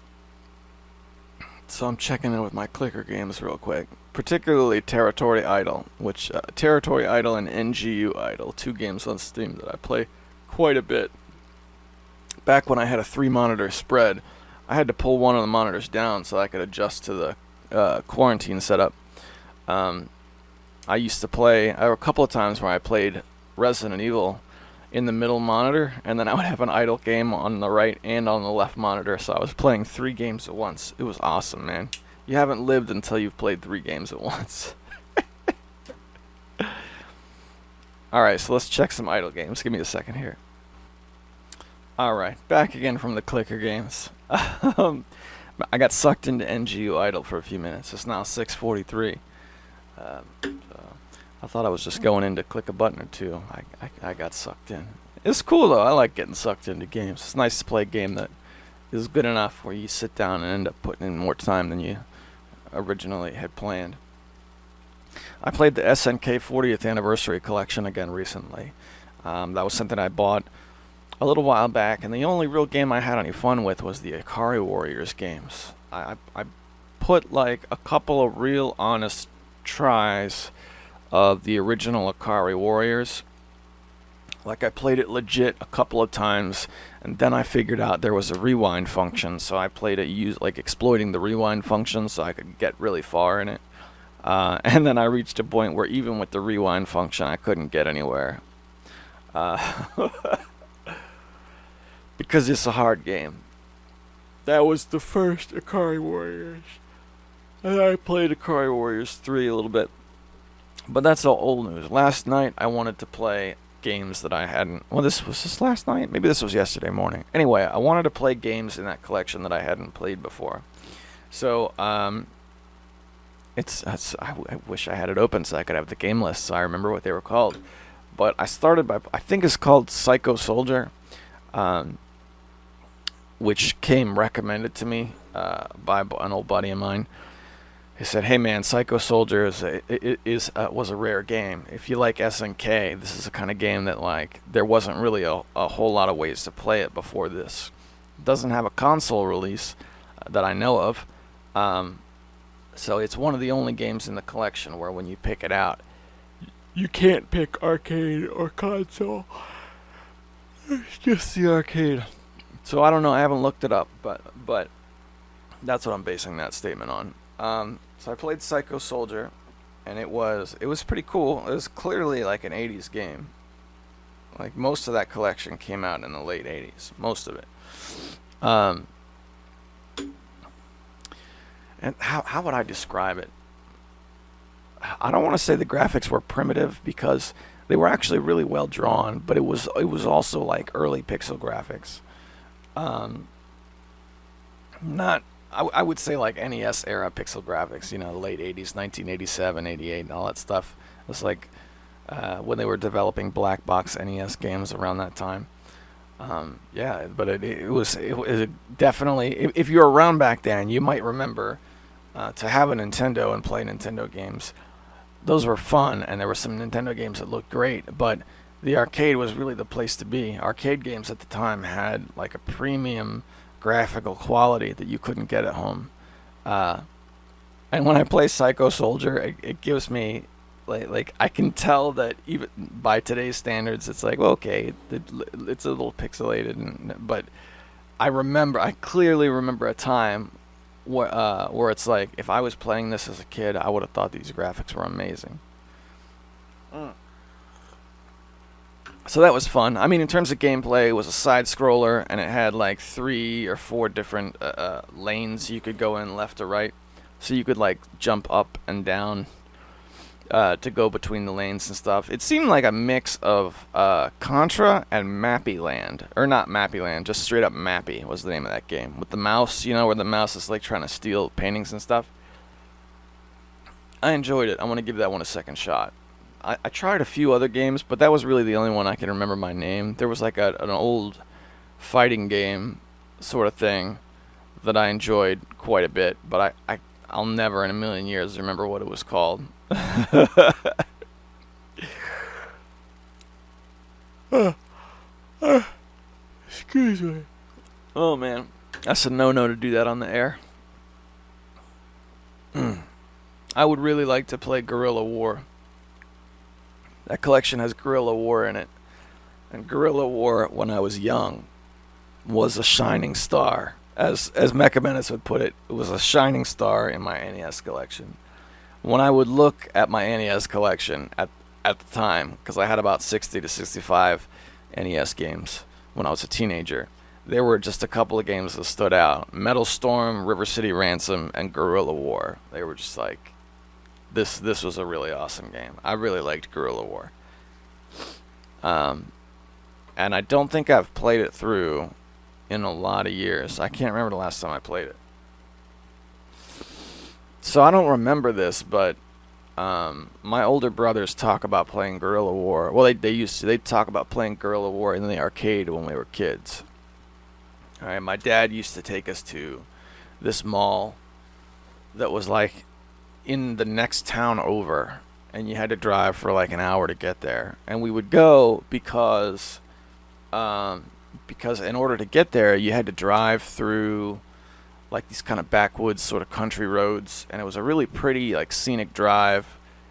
So I'm checking in with my clicker games real quick, particularly Territory Idle, which Territory Idle and NGU Idle, 2 games on Steam that I play quite a bit. Back when I had a 3-monitor spread, I had to pull one of the monitors down so I could adjust to the quarantine setup. I used to play, there were a couple of times where I played Resident Evil in the middle monitor, and then I would have an idle game on the right and on the left monitor, so I was playing 3 games at once. It was awesome, man. You haven't lived until you've played 3 games at once. Alright, so let's check some idle games. Give me a second here. Alright, back again from the clicker games. I got sucked into NGU Idle for a few minutes. It's now 6:43. So I thought I was just going in to click a button or two. I got sucked in. It's cool though. I like getting sucked into games. It's nice to play a game that is good enough where you sit down and end up putting in more time than you originally had planned. I played the SNK 40th Anniversary Collection again recently. That was something I bought a little while back, and the only real game I had any fun with was the Akari Warriors games. I put like a couple of real honest tries of the original Akari Warriors. Like I played it legit a couple of times, and then I figured out there was a rewind function, so I played it exploiting the rewind function so I could get really far in it. And then I reached a point where even with the rewind function I couldn't get anywhere. Because it's a hard game. That was the first Akari Warriors. And I played Akari Warriors 3 a little bit. But that's all old news. Last night I wanted to play games that I hadn't... Well, was this last night? Maybe this was yesterday morning. Anyway, I wanted to play games in that collection that I hadn't played before. So, I wish I had it open so I could have the game list so I remember what they were called. But I started by... I think it's called Psycho Soldier. Which came recommended to me by an old buddy of mine. He said, "Hey man, Psycho Soldier was a rare game. If you like SNK, this is the kind of game that like there wasn't really a whole lot of ways to play it before this. It doesn't have a console release that I know of, so it's one of the only games in the collection where when you pick it out, you can't pick arcade or console. It's just the arcade." So I don't know. I haven't looked it up, but that's what I'm basing that statement on. So I played Psycho Soldier, and it was pretty cool. It was clearly like an 80s game. Like most of that collection came out in the late 80s, most of it. And how would I describe it? I don't want to say the graphics were primitive because they were actually really well drawn, but it was also like early pixel graphics. I would say like NES era pixel graphics, late 80s, 1987, 88, and all that stuff. It was like when they were developing black box NES games around that time. Yeah, but it was definitely, if you were around back then, you might remember to have a Nintendo and play Nintendo games. Those were fun, and there were some Nintendo games that looked great, but the arcade was really the place to be. Arcade games at the time had like a premium graphical quality that you couldn't get at home. And when I play Psycho Soldier, it gives me, like I can tell that even by today's standards, it's like, well, okay, it's a little pixelated, but I clearly remember a time where it's like, if I was playing this as a kid, I would have thought these graphics were amazing. So that was fun. I mean, in terms of gameplay, it was a side scroller, and it had like 3 or 4 different lanes you could go in, left or right. So you could like jump up and down to go between the lanes and stuff. It seemed like a mix of Contra and Mappy Land. Or not Mappy Land, just straight up Mappy was the name of that game. With the mouse, you know, where the mouse is like trying to steal paintings and stuff. I enjoyed it. I want to give that one a second shot. I tried a few other games, but that was really the only one I can remember my name. There was like an old fighting game sort of thing that I enjoyed quite a bit, but I'll never in a million years remember what it was called. Excuse me. Oh man, that's a no-no to do that on the air. I would really like to play Guerrilla War. That collection has Guerrilla War in it. And Guerrilla War, when I was young, was a shining star. As Mecha Menace would put it, it was a shining star in my NES collection. When I would look at my NES collection at the time, because I had about 60 to 65 NES games when I was a teenager, there were just a couple of games that stood out. Metal Storm, River City Ransom, and Guerrilla War. They were just like, this was a really awesome game. I really liked Guerrilla War. And I don't think I've played it through in a lot of years. I can't remember the last time I played it. So I don't remember this, but my older brothers talk about playing Guerrilla War. Well, they'd talk about playing Guerrilla War in the arcade when we were kids. All right, my dad used to take us to this mall that was like in the next town over, and you had to drive for like an hour to get there. And we would go because in order to get there, you had to drive through like these kind of backwoods sort of country roads, and it was a really pretty like scenic drive.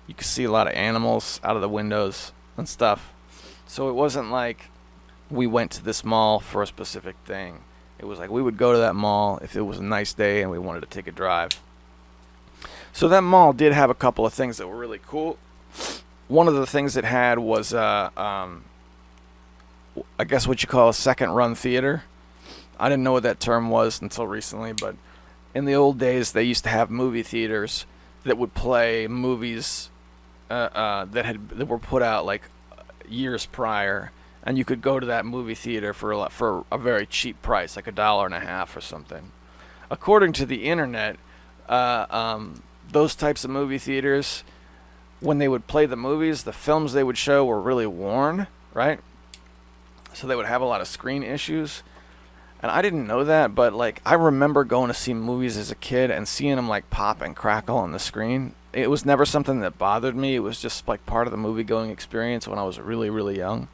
You could see a lot of animals out of the windows and stuff. So it wasn't like we went to this mall for a specific thing. It was like we would go to that mall if it was a nice day and we wanted to take a drive. So that mall did have a couple of things that were really cool. One of the things it had was, I guess what you call a second-run theater. I didn't know what that term was until recently, but in the old days, they used to have movie theaters that would play movies that were put out like years prior, and you could go to that movie theater for a very cheap price, like $1.50 or something. According to the internet, those types of movie theaters, when they would play the movies, the films they would show were really worn, right? So they would have a lot of screen issues. And I didn't know that, but like I remember going to see movies as a kid and seeing them like pop and crackle on the screen. It was never something that bothered me. It was just like part of the movie-going experience when I was really, really young.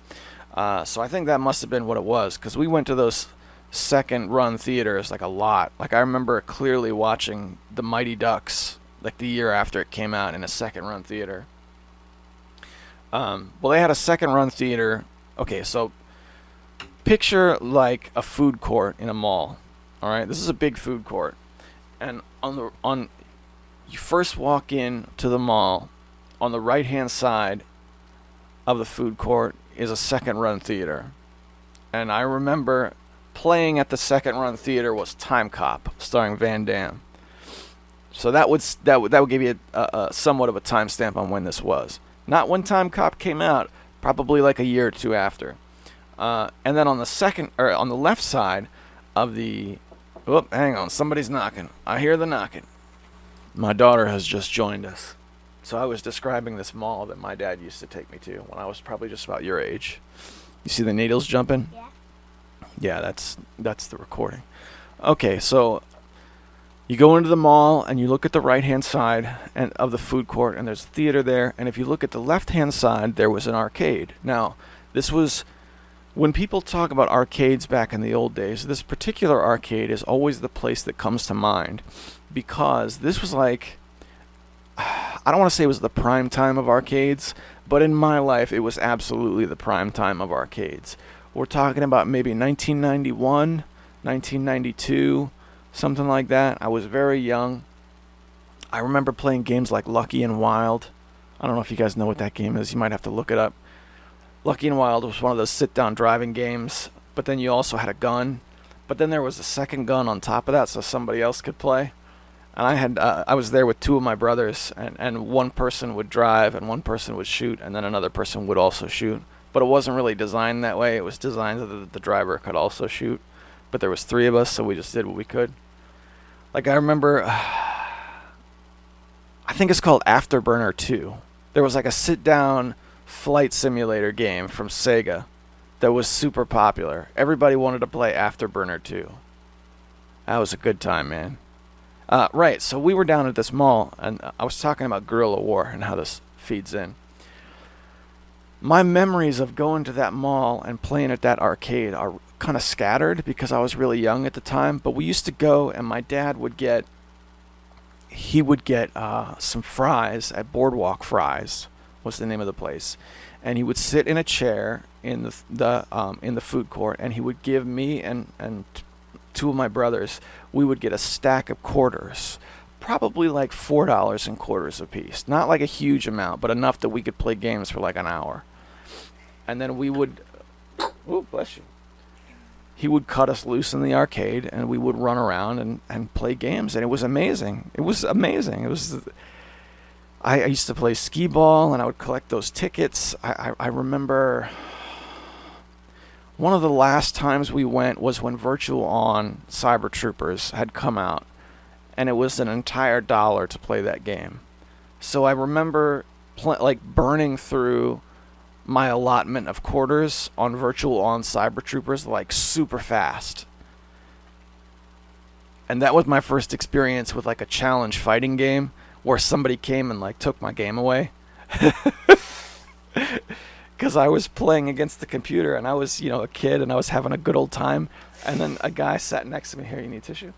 So I think that must have been what it was, because we went to those second-run theaters like a lot. Like I remember clearly watching The Mighty Ducks like the year after it came out in a second-run theater. Well, they had a second-run theater. Okay, so picture like a food court in a mall. All right, this is a big food court, and you first walk in to the mall. On the right-hand side of the food court is a second-run theater, and I remember playing at the second-run theater was Time Cop, starring Van Damme. So that would give you a somewhat of a timestamp on when this was. Not when Time Cop came out, probably like a year or two after. And then on the left side of the, hang on, somebody's knocking. I hear the knocking. My daughter has just joined us. So I was describing this mall that my dad used to take me to when I was probably just about your age. You see the needles jumping? Yeah. Yeah, that's the recording. Okay, so you go into the mall and you look at the right-hand side of the food court, and there's a theater there. And if you look at the left-hand side, there was an arcade. Now, this was, when people talk about arcades back in the old days, this particular arcade is always the place that comes to mind, because this was like I don't want to say it was the prime time of arcades, but in my life, it was absolutely the prime time of arcades. We're talking about maybe 1991, 1992, something like that. I was very young. I remember playing games like Lucky and Wild. I don't know if you guys know what that game is. You might have to look it up. Lucky and Wild was one of those sit-down driving games, but then you also had a gun. But then there was a second gun on top of that so somebody else could play. And I was there with two of my brothers, and one person would drive and one person would shoot, and then another person would also shoot. But it wasn't really designed that way. It was designed so that the driver could also shoot. But there was three of us, so we just did what we could. Like, I remember, I think it's called Afterburner 2. There was like a sit-down flight simulator game from Sega that was super popular. Everybody wanted to play Afterburner 2. That was a good time, man. Right, so we were down at this mall, and I was talking about guerrilla war and how this feeds in. My memories of going to that mall and playing at that arcade are kind of scattered because I was really young at the time, but we used to go, and my dad would get some fries at Boardwalk Fries, was the name of the place, and he would sit in a chair in the food court, and he would give me and two of my brothers, we would get a stack of quarters, probably like $4 in quarters a piece. Not like a huge amount, but enough that we could play games for like an hour. And then we would, oh, bless you. He would cut us loose in the arcade, and we would run around and play games, and it was amazing. It was amazing. I used to play skee ball, and I would collect those tickets. I remember one of the last times we went was when Virtual On Cyber Troopers had come out, and it was an entire $1 to play that game. So I remember burning through my allotment of quarters on Virtual On Cyber Troopers like super fast. And that was my first experience with like a challenge fighting game where somebody came and like took my game away. Because I was playing against the computer, and I was, a kid, and I was having a good old time. And then a guy sat next to me. Here, you need tissue?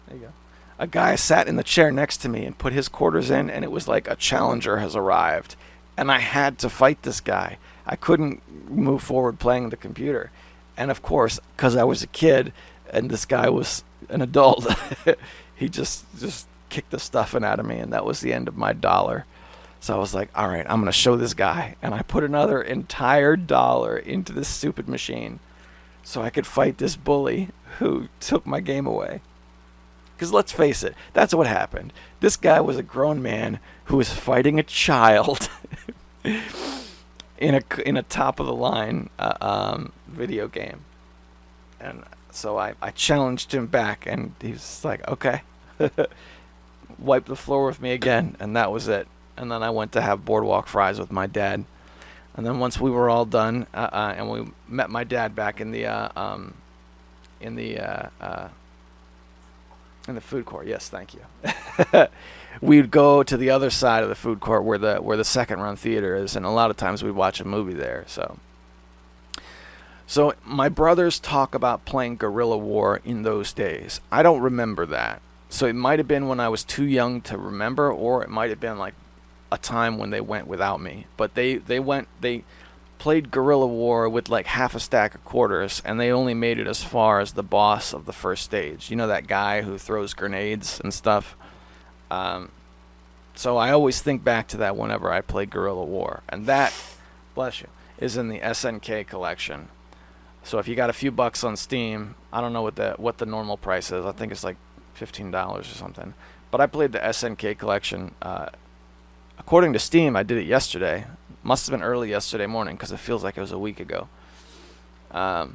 There you go. A guy sat in the chair next to me and put his quarters in, and it was like a challenger has arrived. And I had to fight this guy. I couldn't move forward playing the computer. And of course, because I was a kid, and this guy was an adult, he just kicked the stuffing out of me, and that was the end of my $1. So I was like, all right, I'm going to show this guy. And I put another entire $1 into this stupid machine so I could fight this bully who took my game away. Because let's face it, that's what happened. This guy was a grown man who was fighting a child in a top-of-the-line video game. And so I challenged him back, and he was like, okay. Wiped the floor with me again, and that was it. And then I went to have Boardwalk Fries with my dad. And then once we were all done, and we met my dad back in the food court. Yes, thank you. We'd go to the other side of the food court where the second run theater is, and a lot of times we'd watch a movie there. So my brothers talk about playing Guerrilla War in those days. I don't remember that. So it might have been when I was too young to remember, or it might have been like a time when they went without me. But they played Guerrilla War with like half a stack of quarters, and they only made it as far as the boss of the first stage. You know, that guy who throws grenades and stuff? So I always think back to that whenever I play Guerrilla War. And that, bless you, is in the SNK collection. So if you got a few bucks on Steam, I don't know what the normal price is. I think it's like $15 or something. But I played the SNK collection. According to Steam, I did it yesterday. Must have been early yesterday morning because it feels like it was a week ago. I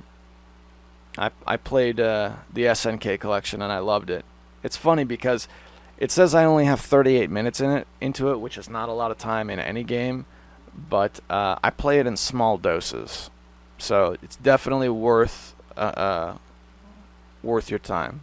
played the SNK collection, and I loved it. It's funny because it says I only have 38 minutes into it, which is not a lot of time in any game. But I play it in small doses, so it's definitely worth your time.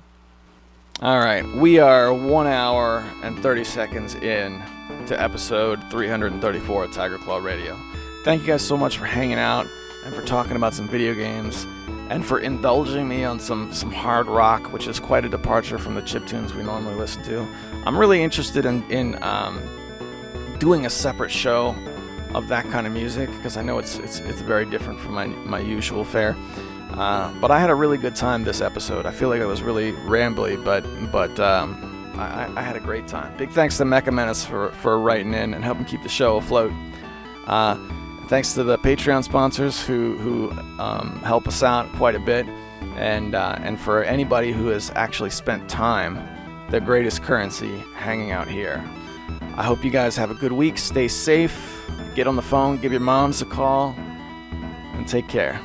All right, we are 1 hour and 30 seconds in to episode 334 of Tiger Claw Radio. Thank you guys so much for hanging out and for talking about some video games and for indulging me on some hard rock, which is quite a departure from the chiptunes we normally listen to. I'm really interested in doing a separate show of that kind of music, because I know it's very different from my usual fare. But I had a really good time this episode. I feel like it was really rambly, but I had a great time. Big thanks to Mecha Menace for writing in and helping keep the show afloat. Thanks to the Patreon sponsors who help us out quite a bit, and for anybody who has actually spent time, the greatest currency, hanging out here. I hope you guys have a good week. Stay safe. Get on the phone. Give your moms a call. And take care.